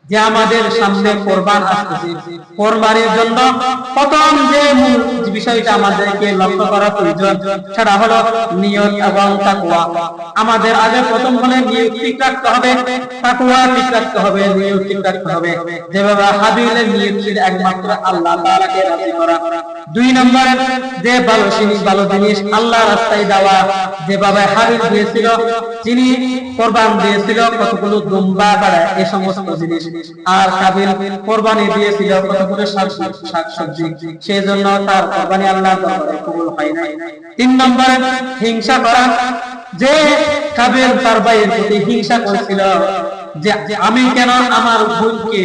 যে আমাদের সামনে কোরবান আসতেছে, কোরবানির জন্য প্রথম যে মূল বিষয়টা আমাদেরকে লক্ষ্য করা প্রয়োজন সেটা হলো নিয়ত এবং তাকওয়া। আমাদের আগে প্রথম হলে নিয়ত ঠিক রাখতে হবে, তাকওয়া ঠিক রাখতে হবে, নিয়ত ঠিক রাখতে হবে। যেভাবে হাবিলের নিয়ত ছিল একমাত্র আল্লাহ তাআলাকে রাজি করা। দুই নম্বরে যে ভালো জিনিস আল্লাহ রাস্তায় দেওয়া, যেভাবে হাবিল দিয়েছিল, যিনি কোরবান দিয়েছিল কতগুলো দুম্বা ভেড়া, এই সমস্ত জিনিস। আর কাবিল কোরবানি দিয়েছিল কতগুলো শাকসবজি, সেই জন্য তার কোরবানি আল্লাহর দরবারে কবুল হয় নাই। তিন নম্বরে হিংসা করা, যে কাবিল তার ভাইয়ের প্রতি হিংসা করেছিল যে আমি কেন আমার বোনকে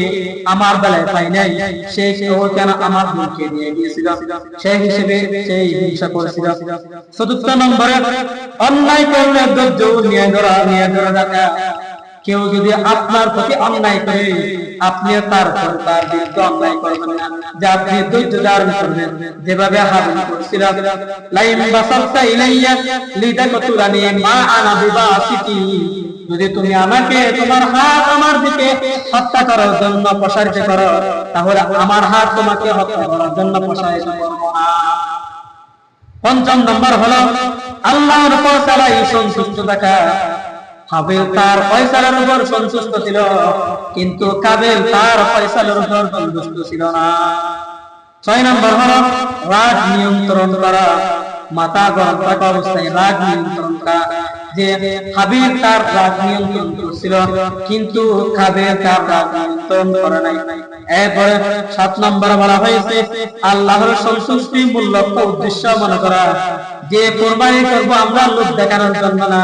আমার বেলায় পাই নাই, সে কেন আমার বোনকে নিয়ে গিয়েছিল, সেই হিসেবে সেই হিংসা করেছিল। চতুর্থ নম্বরে অন্যায় করলে ধৈর্য নিয়ে ধরা রাখা। কেউ যদি আপনার প্রতি অন্যায় করে, আপনি তার বিরুদ্ধে অন্যায় করবেন না, যে আপনি ধৈর্য ধারণ করবেন, যেভাবে হাবিল করেছিল। লাইম বাসালতা ইলাইয়া লিতাকতুলানি মা আনা বিবাসিতি, যদি তুমি আমাকে তোমার হাত আমার দিকে হত্যা করার জন্য প্রসারিত করো, তাহলে আমার হাত তোমাকে হত্যা করার জন্য প্রসারিত করব না। পঞ্চম নম্বর হলো আল্লাহর ফয়সালায় সন্তুষ্ট থাকা। হাবিল তার ফয়সালার উপর সন্তুষ্ট ছিল, কিন্তু কাবিল তার ফয়সালার উপর সন্তুষ্ট ছিল না। ছয় নম্বর হলো রাগ নিয়ন্ত্রণ করা, মাথা গরম থাকা অবস্থায় রাগ নিয়ন্ত্রণ করা। যে হাবিল তার রাগ নিয়ন্ত্রণ করছিল, কিন্তু কাবিল তার রাগ নিয়ন্ত্রণ করে নাই। এরপরে 7 নম্বরে বলা হয়েছে আল্লাহর সন্তুষ্টি মূল লক্ষ্য উদ্দেশ্য মনে করা। যে কোরবানি করব আমরা লোক দেখানোর জন্য না,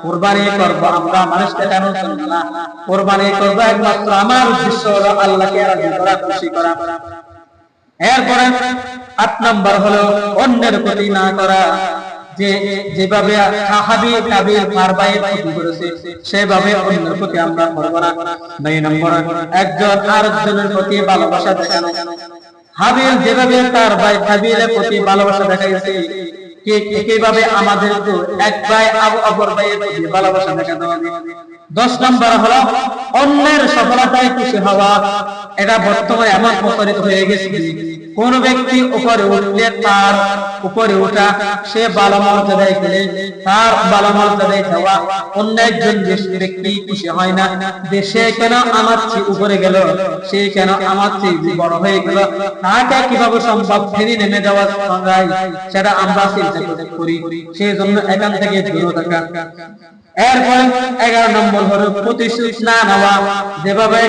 কোরবানি করব আমরা মানুষ দেখানোর জন্য না, কোরবানি করব একমাত্র আমার উদ্দেশ্য হলো আল্লাহকে রাজি করা, খুশি করা। এরপরে 8 নম্বর হলো অন্যের ক্ষতি না করা। যে যেভাবে হাবিল কাবিল তার ভাইয়ের ক্ষতি করেছে, সেভাবে অন্যের ক্ষতি আমরা করব না। 9 নম্বর একজন আরেকজনের প্রতি ভালোবাসা দেখানো। হাবিল যেভাবে তার ভাই কাবিলের প্রতি ভালোবাসা দেখাইছে, ঠিক একইভাবে আমাদের তো এক ভাই অপর ভাইয়ের প্রতি ভালোবাসা দেখাতে হবে। 10 নম্বর হলো অন্যের সফলতায় খুশি হওয়া। এটা বর্তমানে এমন প্রচলিত হয়ে গেছে, কোন ব্যক্তি উপরে উঠলে তার উপরে ওঠা, সে ভালো মর্যাদায় গেলে তার ভালো মর্যাদায় যাওয়া। অন্য একজন ব্যক্তি খুশি হয় না যে সে কেন আমার চেয়ে উপরে গেল, সে কেন আমার চেয়ে বড় হয়ে গেল, তাকে কিভাবে সম্ভব ফিরে নেমে যাওয়া যায়, সেটা আমরা চিন্তা করি। সেই জন্য এখান থেকে দূরে থাকা। এরপরে 11 নম্বর হলো প্রতিশোধ না নেওয়া। যেভাবে